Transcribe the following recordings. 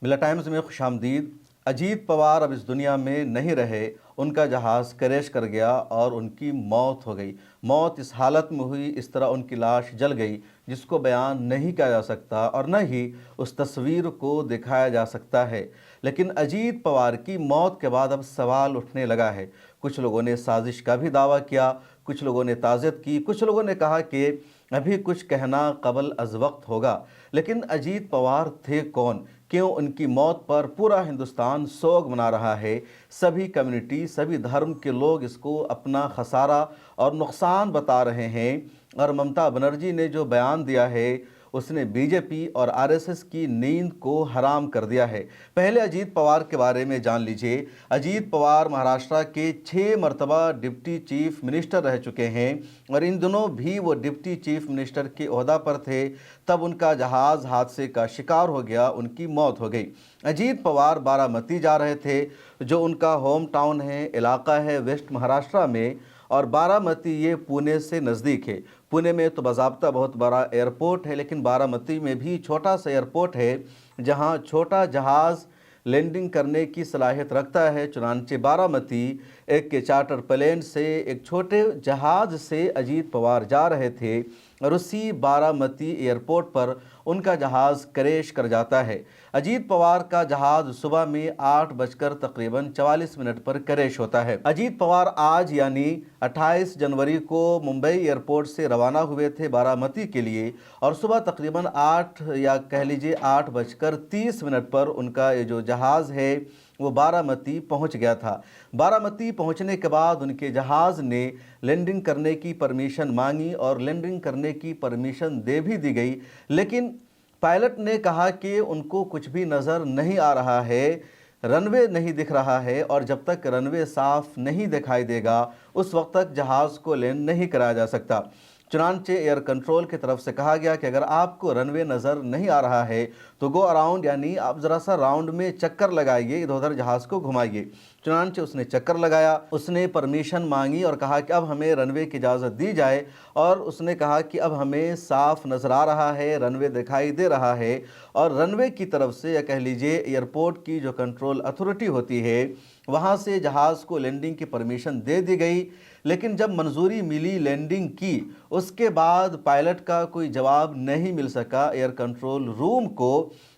मिला टाइम्स में खुशामदीद। अजीत पवार अब इस दुनिया में नहीं रहे, उनका जहाज़ क्रैश कर गया और उनकी मौत हो गई। मौत इस हालत में हुई, इस तरह उनकी लाश जल गई जिसको बयान नहीं किया जा सकता और न ही उस तस्वीर को दिखाया जा सकता है। लेकिन अजीत पवार की मौत के बाद अब सवाल उठने लगा है। कुछ लोगों ने साजिश का भी दावा किया, कुछ लोगों ने ताज़ियत की, कुछ लोगों ने कहा कि अभी कुछ कहना कबल अज़ वक्त होगा। लेकिन अजीत पवार थे कौन? क्यों उनकी मौत पर पूरा हिंदुस्तान सोग मना रहा है? सभी कम्युनिटी, सभी धर्म के लोग इसको अपना खसारा और नुकसान बता रहे हैं। और ममता बनर्जी ने जो बयान दिया है, उसने बीजेपी और आरएसएस की नींद को हराम कर दिया है। पहले अजीत पवार के बारे में जान लीजिए। अजीत पवार महाराष्ट्र के 6 मरतबा डिप्टी चीफ मिनिस्टर रह चुके हैं और इन दिनों भी वो डिप्टी चीफ मिनिस्टर के ओहदा पर थे। तब उनका जहाज़ हादसे का शिकार हो गया, उनकी मौत हो गई। अजीत पवार बारामती जा रहे थे, जो उनका होम टाउन है, इलाका है वेस्ट महाराष्ट्र में। और बारामती ये पुणे से नज़दीक है। पुणे में तो बाज़ाब्ता बहुत बड़ा एयरपोर्ट है, लेकिन बारामती में भी छोटा सा एयरपोर्ट है जहां छोटा जहाज़ लैंडिंग करने की सलाहियत रखता है। चुनांचे बारामती एक के चार्टर प्लेन से एक छोटे जहाज़ से अजीत पवार जा रहे थे और उसी बारामती एयरपोर्ट पर उनका जहाज़ क्रैश कर जाता है। अजीत पवार का जहाज़ सुबह में 8 बजकर तकरीबन 44 मिनट पर क्रैश होता है। अजीत पवार आज यानी 28 जनवरी को मुंबई एयरपोर्ट से रवाना हुए थे बारामती के लिए और सुबह तकरीबन 8 या कह लीजिए 8 बजकर 30 मिनट पर उनका ये जो जहाज़ है वो बारामती पहुंच गया था। बारामती पहुंचने के बाद उनके जहाज़ ने लैंडिंग करने की परमिशन मांगी और लैंडिंग करने की परमिशन दे भी दी गई, लेकिन पायलट ने कहा कि उनको कुछ भी नज़र नहीं आ रहा है, रनवे नहीं दिख रहा है और जब तक रनवे साफ नहीं दिखाई देगा उस वक्त तक जहाज़ को लैंड नहीं कराया जा सकता। चुनांचे एयर कंट्रोल की तरफ से कहा गया कि अगर आपको रनवे नज़र नहीं आ रहा है तो गो अराउंड, यानी आप ज़रा सा राउंड में चक्कर लगाइए, इधर उधर जहाज़ को घुमाइए। चुनांचे उसने चक्कर लगाया, उसने परमिशन मांगी और कहा कि अब हमें रनवे की इजाज़त दी जाए और उसने कहा कि अब हमें साफ नज़र आ रहा है, रनवे दिखाई दे रहा है। और रनवे की तरफ से या कह लीजिए एयरपोर्ट की जो कंट्रोल अथॉरिटी होती है वहाँ से जहाज़ को लैंडिंग की परमिशन दे दी गई। लेकिन जब मंजूरी मिली लैंडिंग की, उसके बाद पायलट का कोई जवाब नहीं मिल सका एयर कंट्रोल रूम को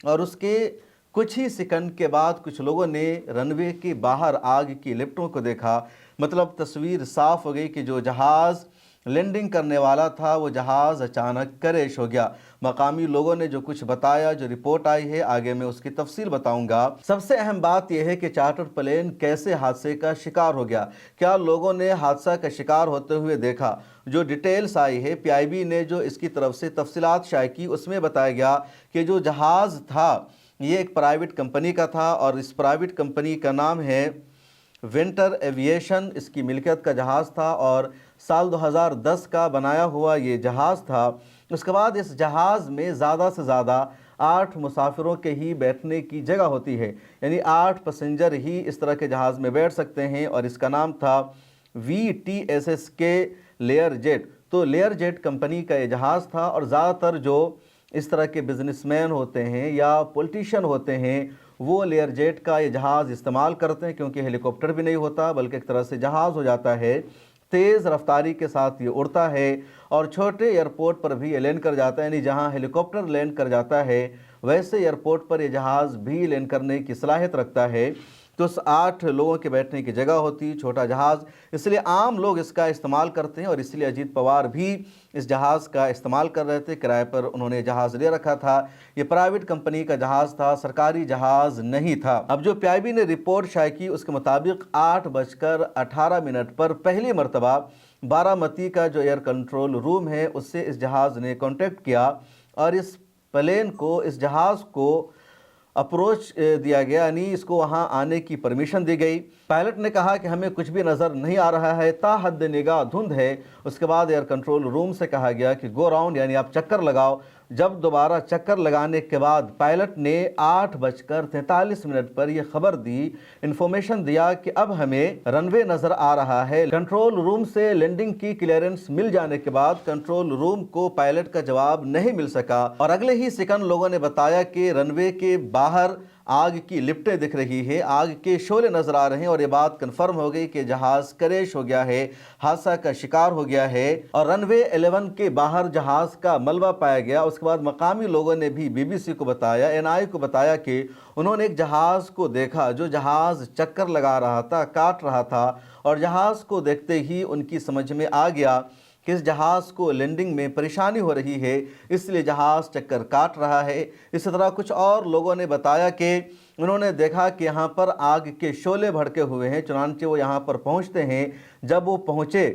और उसके कुछ ही सेकंड के बाद कुछ लोगों ने रनवे के बाहर आग की लिफ्टों को देखा। मतलब तस्वीर साफ हो गई कि जो जहाज़ लैंडिंग करने वाला था वो जहाज़ अचानक क्रैश हो गया। मकामी लोगों ने जो कुछ बताया, जो रिपोर्ट आई है, आगे मैं उसकी तफसील बताऊंगा। सबसे अहम बात यह है कि चार्टर प्लेन कैसे हादसे का शिकार हो गया, क्या लोगों ने हादसा का शिकार होते हुए देखा। जो डिटेल्स आई है, पीआईबी ने जो इसकी तरफ से तफसीलात शाये की, उसमें बताया गया कि जो जहाज़ था ये एक प्राइवेट कंपनी का था और इस प्राइवेट कंपनी का नाम है वेंटर एविएशन। इसकी मिल्कियत का जहाज़ था और साल 2010 का बनाया हुआ ये जहाज़ था। उसके बाद इस जहाज़ में ज़्यादा से ज़्यादा 8 मुसाफिरों के ही बैठने की जगह होती है, यानी 8 पैसेंजर ही इस तरह के जहाज़ में बैठ सकते हैं और इसका नाम था VTSS के लेयर जेट। तो लेयर जेट कंपनी का ये जहाज़ था और ज़्यादातर जो इस तरह के बिजनेसमैन होते हैं या पॉलिटिशियन होते हैं वो लेयर जेट का ये जहाज़ इस्तेमाल करते हैं, क्योंकि हेलीकॉप्टर भी नहीं होता बल्कि एक तरह से जहाज़ हो जाता है। तेज़ रफ्तारी के साथ ये उड़ता है और छोटे एयरपोर्ट पर भी ये लैंड कर जाता है, यानी जहां हेलीकॉप्टर लैंड कर जाता है वैसे एयरपोर्ट पर ये जहाज़ भी लैंड करने की सलाहियत रखता है। तो उस 8 लोगों के बैठने की जगह होती, छोटा जहाज़, इसलिए आम लोग इसका इस्तेमाल करते हैं और इसलिए अजीत पवार भी इस जहाज़ का इस्तेमाल कर रहे थे। किराए पर उन्होंने जहाज़ ले रखा था। ये प्राइवेट कंपनी का जहाज़ था, सरकारी जहाज़ नहीं था। अब जो पीआईबी ने रिपोर्ट शाये की उसके मुताबिक 8 बजकर 18 मिनट पर पहली मरतबा बारामती का जो एयर कंट्रोल रूम है उससे इस जहाज़ ने कॉन्टेक्ट किया और इस प्लेन को, इस जहाज़ को अप्रोच दिया गया, यानी इसको वहाँ आने की परमिशन दी गई। पायलट ने कहा कि हमें कुछ भी नज़र नहीं आ रहा है, ताहद निगाह धुंध है। उसके बाद एयर कंट्रोल रूम से कहा गया कि गो राउंड, यानी आप चक्कर लगाओ। जब दोबारा चक्कर लगाने के बाद पायलट ने 8 बजकर 43 मिनट पर यह खबर दी, इन्फॉर्मेशन दिया कि अब हमें रनवे नज़र आ रहा है। कंट्रोल रूम से लैंडिंग की क्लियरेंस मिल जाने के बाद कंट्रोल रूम को पायलट का जवाब नहीं मिल सका और अगले ही सेकंड लोगों ने बताया कि रनवे के बाहर आग की लिपटें दिख रही है, आग के शोले नजर आ रहे हैं और ये बात कंफर्म हो गई कि जहाज क्रैश हो गया है, हादसा का शिकार हो गया है। और रनवे 11 के बाहर जहाज का मलबा पाया गया। उसके बाद मकामी लोगों ने भी बीबीसी को बताया, एनआई को बताया कि उन्होंने एक जहाज को देखा जो जहाज चक्कर लगा रहा था, काट रहा था, और जहाज को देखते ही उनकी समझ में आ गया कि इस जहाज़ को लैंडिंग में परेशानी हो रही है, इसलिए जहाज़ चक्कर काट रहा है। इसी तरह कुछ और लोगों ने बताया कि उन्होंने देखा कि यहाँ पर आग के शोले भड़के हुए हैं, चुनांचे वो यहाँ पर पहुँचते हैं। जब वो पहुँचे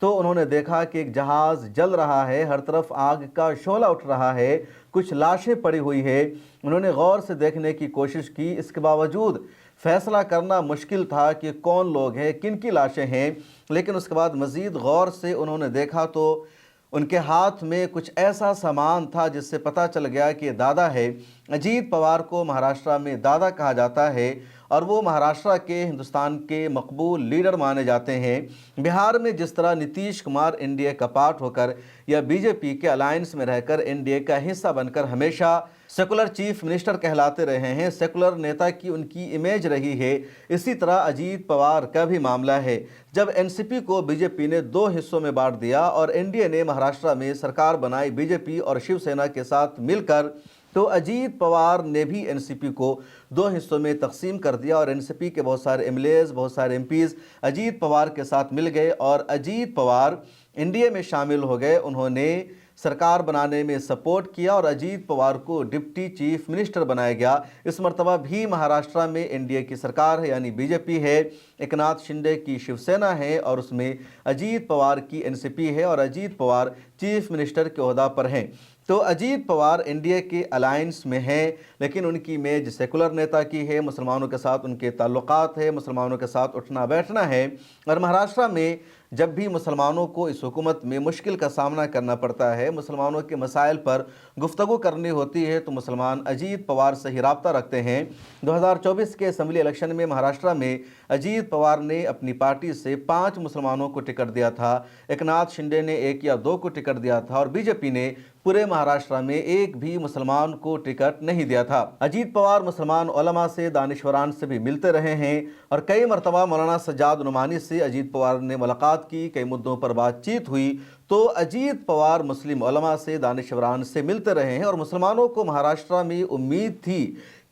तो उन्होंने देखा कि एक जहाज़ जल रहा है, हर तरफ आग का शोला उठ रहा है, कुछ लाशें पड़ी हुई है। उन्होंने गौर से देखने की कोशिश की, इसके बावजूद फैसला करना मुश्किल था कि कौन लोग हैं, किन की लाशें हैं। लेकिन उसके बाद मज़ीद गौर से उन्होंने देखा तो उनके हाथ में कुछ ऐसा सामान था जिससे पता चल गया कि दादा है। अजीत पवार को महाराष्ट्र में दादा कहा जाता है और वो महाराष्ट्र के हिंदुस्तान के मकबूल लीडर माने जाते हैं। बिहार में जिस तरह नीतीश कुमार एनडीए का पार्ट होकर या बीजेपी के अलायंस में रहकर एनडीए का हिस्सा बनकर हमेशा सेकुलर चीफ मिनिस्टर कहलाते रहे हैं, सेकुलर नेता की उनकी इमेज रही है, इसी तरह अजीत पवार का भी मामला है। जब एनसीपी को बीजेपी ने दो हिस्सों में बांट दिया और एनडीए ने महाराष्ट्र में सरकार बनाई बीजेपी और शिवसेना के साथ मिलकर, तो अजीत पवार ने भी एनसीपी को दो हिस्सों में तकसीम कर दिया और एनसीपी के बहुत सारे एमएलएज, बहुत सारे एमपीज अजीत पवार के साथ मिल गए और अजीत पवार एनडीए में शामिल हो गए। उन्होंने सरकार बनाने में सपोर्ट किया और अजीत पवार को डिप्टी चीफ मिनिस्टर बनाया गया। इस मरतबा भी महाराष्ट्र में एनडीए की सरकार है, यानी बीजेपी है, एकनाथ शिंदे की शिवसेना है और उसमें अजीत पवार की एनसीपी है और अजीत पवार चीफ मिनिस्टर के ओहदा पर हैं। तो अजीत पवार एनडीए के अलायंस में हैं, लेकिन उनकी इमेज सेकुलर नेता की है, मुसलमानों के साथ उनके ताल्लुकात है, मुसलमानों के साथ उठना बैठना है। और महाराष्ट्र में जब भी मुसलमानों को इस हुकूमत में मुश्किल का सामना करना पड़ता है, मुसलमानों के मसाइल पर गुफ्तगू करनी होती है, तो मुसलमान अजीत पवार से ही राब्ता रखते हैं। 2024 के असम्बली इलेक्शन में महाराष्ट्र में अजीत पवार ने अपनी पार्टी से 5 मुसलमानों को टिकट दिया था, एकनाथ शिंदे ने 1 या 2 को टिकट दिया था और बीजेपी ने पूरे महाराष्ट्र में एक भी मुसलमान को टिकट नहीं दिया था। अजीत पवार मुसलमान उलमा से, दानिशवरान से भी मिलते रहे हैं और कई मरतबा मौलाना सज्जाद नुमानी से अजीत पवार ने मुलाकात की, कई मुद्दों पर बातचीत हुई। तो अजीत पवार मुस्लिम उलमा से, दानिशवरान से मिलते रहे हैं और मुसलमानों को महाराष्ट्र में उम्मीद थी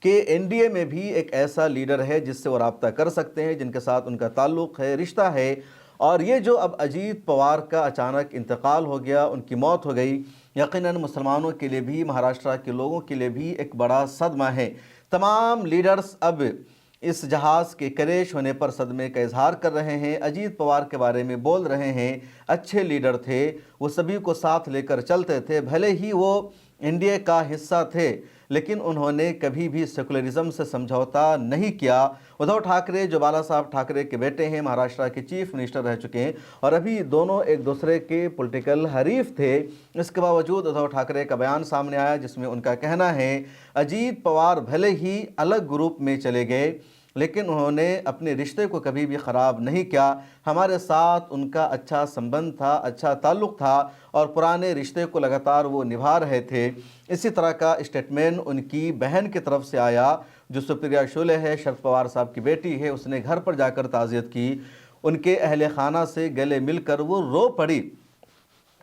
कि एनडीए में भी एक ऐसा लीडर है जिससे वो रब्ता कर सकते हैं, जिनके साथ उनका ताल्लुक़ है, रिश्ता है। और ये जो अब अजीत पवार का अचानक इंतकाल हो गया, उनकी मौत हो गई, यकीनन मुसलमानों के लिए भी, महाराष्ट्र के लोगों के लिए भी एक बड़ा सदमा है। तमाम लीडर्स अब इस जहाज़ के क्रैश होने पर सदमे का इजहार कर रहे हैं, अजीत पवार के बारे में बोल रहे हैं। अच्छे लीडर थे, वो सभी को साथ लेकर चलते थे, भले ही वो एनडीए का हिस्सा थे, लेकिन उन्होंने कभी भी सेकुलरिज्म से समझौता नहीं किया। उद्धव ठाकरे जो बाला साहब ठाकरे के बेटे हैं, महाराष्ट्र के चीफ मिनिस्टर रह चुके हैं और अभी दोनों एक दूसरे के पॉलिटिकल हरीफ थे। इसके बावजूद उद्धव ठाकरे का बयान सामने आया जिसमें उनका कहना है अजीत पवार भले ही अलग ग्रुप में चले गए, लेकिन उन्होंने अपने रिश्ते को कभी भी ख़राब नहीं किया। हमारे साथ उनका अच्छा संबंध था, अच्छा ताल्लुक़ था और पुराने रिश्ते को लगातार वो निभा रहे थे। इसी तरह का स्टेटमेंट उनकी बहन की तरफ से आया जो सुप्रिया शुले है, शरद पवार साहब की बेटी है। उसने घर पर जाकर ताज़ियत की, उनके अहले खाना से गले मिलकर वो रो पड़ी।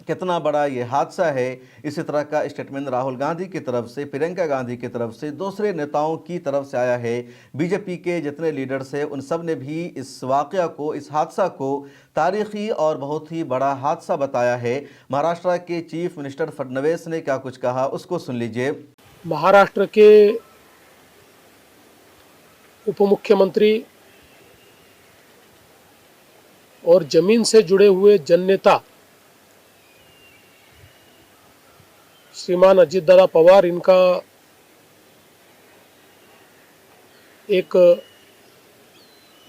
कितना बड़ा ये हादसा है। इसी तरह का स्टेटमेंट राहुल गांधी की तरफ से, प्रियंका गांधी की तरफ से, दूसरे नेताओं की तरफ से आया है। बीजेपी के जितने लीडर्स हैं उन सब ने भी इस वाक़या को, इस हादसा को तारीख़ी और बहुत ही बड़ा हादसा बताया है। महाराष्ट्र के चीफ मिनिस्टर फडणवीस ने क्या कुछ कहा उसको सुन लीजिए। महाराष्ट्र के उप मुख्यमंत्री और जमीन से जुड़े हुए जननेता श्रीमान अजीत दादा पवार, इनका एक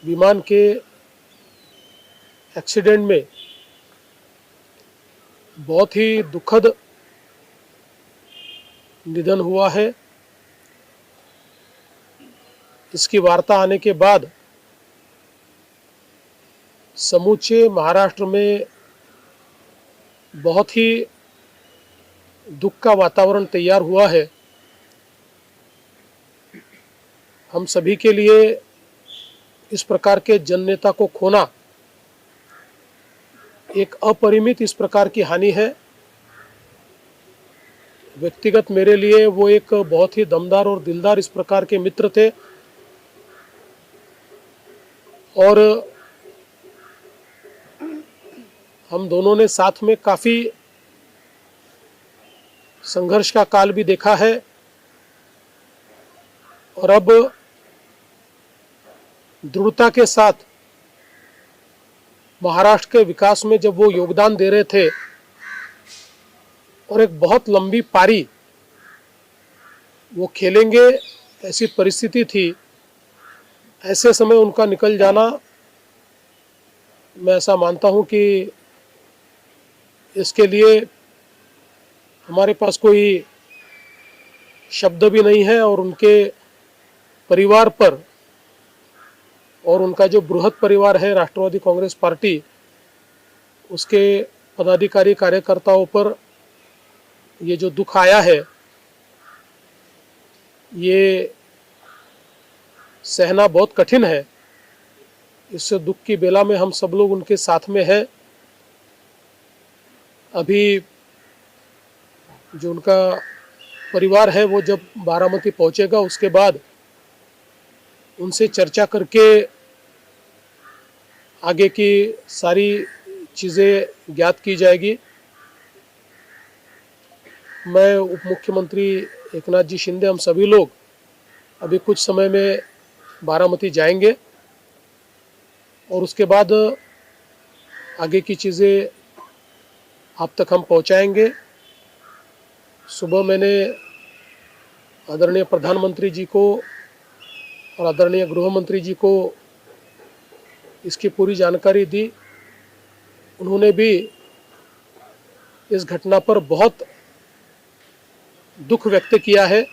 विमान के एक्सीडेंट में बहुत ही दुखद निधन हुआ है। इसकी वार्ता आने के बाद समूचे महाराष्ट्र में बहुत ही दुख का वातावरण तैयार हुआ है। हम सभी के लिए इस प्रकार के जन नेता को खोना एक अपरिमित इस प्रकार की हानि है। व्यक्तिगत मेरे लिए वो एक बहुत ही दमदार और दिलदार इस प्रकार के मित्र थे और हम दोनों ने साथ में काफ़ी संघर्ष का काल भी देखा है और अब दृढ़ता के साथ महाराष्ट्र के विकास में जब वो योगदान दे रहे थे और एक बहुत लंबी पारी वो खेलेंगे ऐसी परिस्थिति थी, ऐसे समय उनका निकल जाना, मैं ऐसा मानता हूं कि इसके लिए हमारे पास कोई शब्द भी नहीं है और उनके परिवार पर और उनका जो बृहद परिवार है राष्ट्रवादी कांग्रेस पार्टी, उसके पदाधिकारी कार्यकर्ताओं पर ये जो दुख आया है ये सहना बहुत कठिन है। इस दुख की बेला में हम सब लोग उनके साथ में हैं। अभी जो उनका परिवार है वो जब बारामती पहुंचेगा उसके बाद उनसे चर्चा करके आगे की सारी चीज़ें ज्ञात की जाएगी। मैं उप मुख्यमंत्री एकनाथ जी शिंदे, हम सभी लोग अभी कुछ समय में बारामती जाएंगे और उसके बाद आगे की चीज़ें आप तक हम पहुंचाएंगे। सुबह मैंने आदरणीय प्रधानमंत्री जी को और आदरणीय गृह मंत्री जी को इसकी पूरी जानकारी दी। उन्होंने भी इस घटना पर बहुत दुख व्यक्त किया है।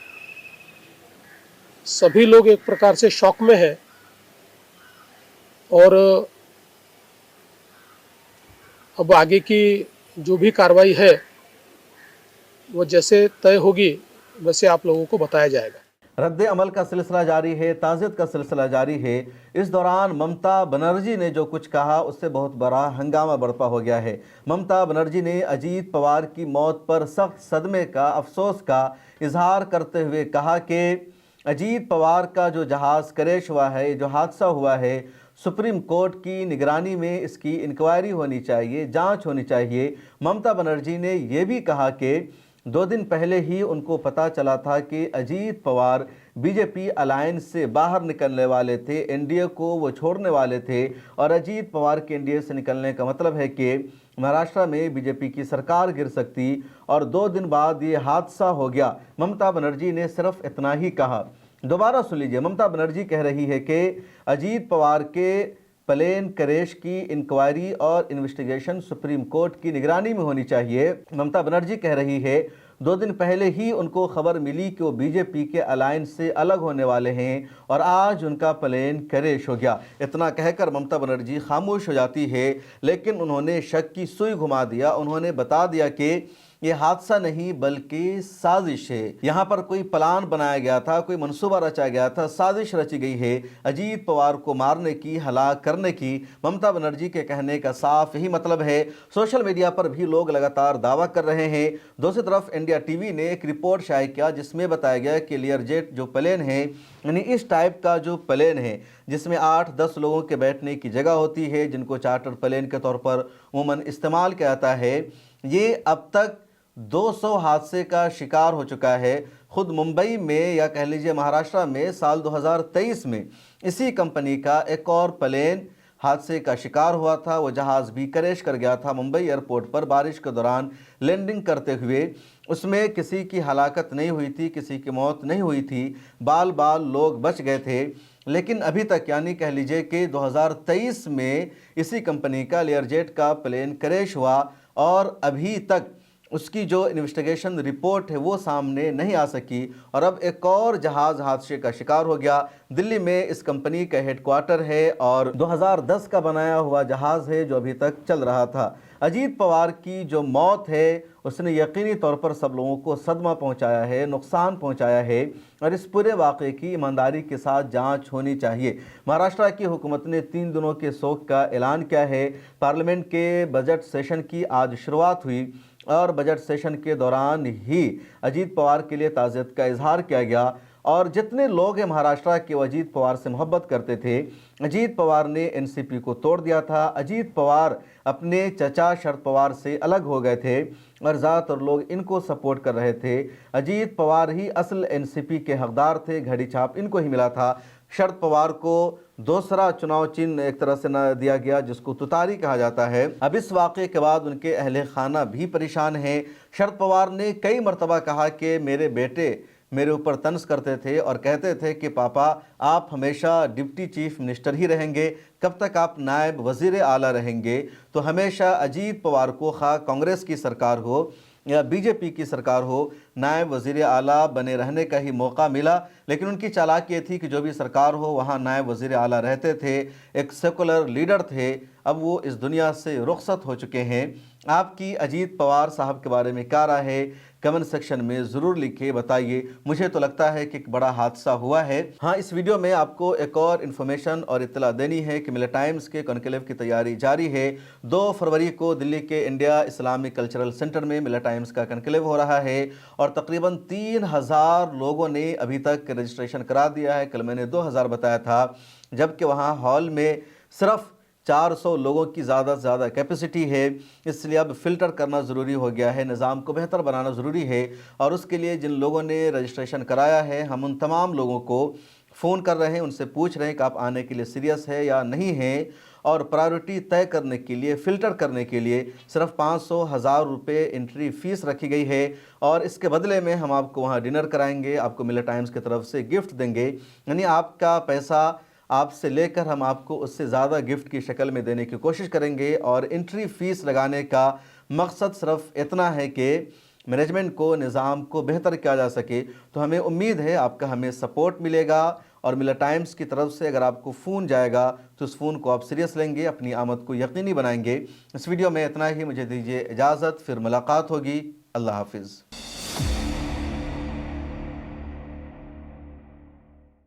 सभी लोग एक प्रकार से शॉक में हैं और अब आगे की जो भी कार्रवाई है वो जैसे तय होगी वैसे आप लोगों को बताया जाएगा। रद्द अमल का सिलसिला जारी है, ताज़ियत का सिलसिला जारी है। इस दौरान ममता बनर्जी ने जो कुछ कहा उससे बहुत बड़ा हंगामा बरपा हो गया है। ममता बनर्जी ने अजीत पवार की मौत पर सख्त सदमे का, अफसोस का इजहार करते हुए कहा कि अजीत पवार का जो जहाज़ क्रैश हुआ है, जो हादसा हुआ है, सुप्रीम कोर्ट की निगरानी में इसकी इंक्वायरी होनी चाहिए, जांच होनी चाहिए। ममता बनर्जी ने यह भी कहा कि 2 दिन पहले ही उनको पता चला था कि अजीत पवार बीजेपी अलायंस से बाहर निकलने वाले थे, एनडीए को वो छोड़ने वाले थे और अजीत पवार के एनडीए से निकलने का मतलब है कि महाराष्ट्र में बीजेपी की सरकार गिर सकती और 2 दिन बाद ये हादसा हो गया। ममता बनर्जी ने सिर्फ इतना ही कहा। दोबारा सुन लीजिए, ममता बनर्जी कह रही है कि अजीत पवार के प्लेन क्रैश की इंक्वायरी और इन्वेस्टिगेशन सुप्रीम कोर्ट की निगरानी में होनी चाहिए। ममता बनर्जी कह रही है 2 दिन पहले ही उनको खबर मिली कि वो बीजेपी के अलायंस से अलग होने वाले हैं और आज उनका प्लेन क्रैश हो गया। इतना कहकर ममता बनर्जी खामोश हो जाती है, लेकिन उन्होंने शक की सुई घुमा दिया। उन्होंने बता दिया कि ये हादसा नहीं बल्कि साजिश है। यहाँ पर कोई प्लान बनाया गया था, कोई मंसूबा रचा गया था, साजिश रची गई है अजीत पवार को मारने की, हलाक करने की। ममता बनर्जी के कहने का साफ यही मतलब है। सोशल मीडिया पर भी लोग लगातार दावा कर रहे हैं। दूसरी तरफ इंडिया टीवी ने एक रिपोर्ट शाये किया जिसमें बताया गया कि लेयरजेट जो प्लेन है, यानी इस टाइप का जो प्लेन है जिसमें 8-10 लोगों के बैठने की जगह होती है, जिनको चार्टर प्लेन के तौर पर उमूमन इस्तेमाल किया जाता है, ये अब तक 200 हादसे का शिकार हो चुका है। खुद मुंबई में या कह लीजिए महाराष्ट्र में साल 2023 में इसी कंपनी का एक और प्लेन हादसे का शिकार हुआ था। वो जहाज़ भी क्रैश कर गया था मुंबई एयरपोर्ट पर बारिश के दौरान लैंडिंग करते हुए। उसमें किसी की हलाकत नहीं हुई थी, किसी की मौत नहीं हुई थी, बाल बाल लोग बच गए थे। लेकिन अभी तक यानी कह लीजिए कि 2023 में इसी कंपनी का लेयरजेट का प्लेन क्रैश हुआ और अभी तक उसकी जो इन्वेस्टिगेशन रिपोर्ट है वो सामने नहीं आ सकी और अब एक और जहाज़ हादसे का शिकार हो गया। दिल्ली में इस कंपनी का हेडक्वार्टर है और 2010 का बनाया हुआ जहाज़ है जो अभी तक चल रहा था। अजीत पवार की जो मौत है उसने यकीनी तौर पर सब लोगों को सदमा पहुंचाया है, नुकसान पहुंचाया है और इस पूरे वाक़े की ईमानदारी के साथ जांच होनी चाहिए। महाराष्ट्र की हुकूमत ने 3 दिनों के शोक का ऐलान किया है। पार्लियामेंट के बजट सेशन की आज शुरुआत हुई और बजट सेशन के दौरान ही अजीत पवार के लिए ताज़ियत का इजहार किया गया और जितने लोग हैं महाराष्ट्र के वो अजीत पवार से मोहब्बत करते थे। अजीत पवार ने एनसीपी को तोड़ दिया था। अजीत पवार अपने चचा शरद पवार से अलग हो गए थे और ज़्यादातर लोग इनको सपोर्ट कर रहे थे। अजीत पवार ही असल एनसीपी के हकदार थे, घड़ी छाप इनको ही मिला था। शरद पवार को दूसरा चुनाव चिन्ह एक तरह से न दिया गया जिसको तुतारी कहा जाता है। अब इस वाक़े के बाद उनके अहले खाना भी परेशान हैं। शरद पवार ने कई मरतबा कहा कि मेरे बेटे मेरे ऊपर तंज करते थे और कहते थे कि पापा आप हमेशा डिप्टी चीफ मिनिस्टर ही रहेंगे, कब तक आप नायब वज़ीर आला रहेंगे। तो हमेशा अजीत पवार को खा कांग्रेस की सरकार हो या बीजेपी की सरकार हो, नायब वज़ीर आला बने रहने का ही मौका मिला। लेकिन उनकी चालाकी ये थी कि जो भी सरकार हो वहाँ नायब वज़ीर आला रहते थे, एक सेकुलर लीडर थे। अब वो इस दुनिया से रुखसत हो चुके हैं। आपकी अजीत पवार साहब के बारे में क्या राय है, कमेंट सेक्शन में ज़रूर लिखिए, बताइए। मुझे तो लगता है कि एक बड़ा हादसा हुआ है। हाँ, इस वीडियो में आपको एक और इन्फॉर्मेशन और इत्तला देनी है कि मिलेट टाइम्स के कॉन्क्लेव की तैयारी जारी है। 2 फरवरी को दिल्ली के इंडिया इस्लामिक कल्चरल सेंटर में मिलेट टाइम्स का कॉन्क्लेव हो रहा है और तकरीबन 3000 लोगों ने अभी तक रजिस्ट्रेशन करा दिया है। कल मैंने 2000 बताया था, जबकि वहाँ हॉल में सिर्फ 400 लोगों की ज़्यादा से ज़्यादा कैपेसिटी है। इसलिए अब फ़िल्टर करना ज़रूरी हो गया है, निज़ाम को बेहतर बनाना ज़रूरी है और उसके लिए जिन लोगों ने रजिस्ट्रेशन कराया है, हम उन तमाम लोगों को फ़ोन कर रहे हैं, उनसे पूछ रहे हैं कि आप आने के लिए सीरियस है या नहीं है। और प्रायोरिटी तय करने के लिए, फ़िल्टर करने के लिए सिर्फ 500-1000 रुपये एंट्री फ़ीस रखी गई है और इसके बदले में हम आपको वहाँ डिनर कराएंगे, आपको मिलेट टाइम्स की तरफ से गिफ्ट देंगे। यानी आपका पैसा आपसे लेकर हम आपको उससे ज़्यादा गिफ्ट की शक्ल में देने की कोशिश करेंगे और एंट्री फ़ीस लगाने का मकसद सिर्फ इतना है कि मैनेजमेंट को, निज़ाम को बेहतर किया जा सके। तो हमें उम्मीद है आपका हमें सपोर्ट मिलेगा और मिलेट टाइम्स की तरफ से अगर आपको फ़ोन जाएगा तो उस फ़ोन को आप सीरियस लेंगे, अपनी आमद को यकीनी बनाएंगे। इस वीडियो में इतना ही, मुझे दीजिए इजाज़त, फिर मुलाकात होगी। अल्लाह हाफिज़।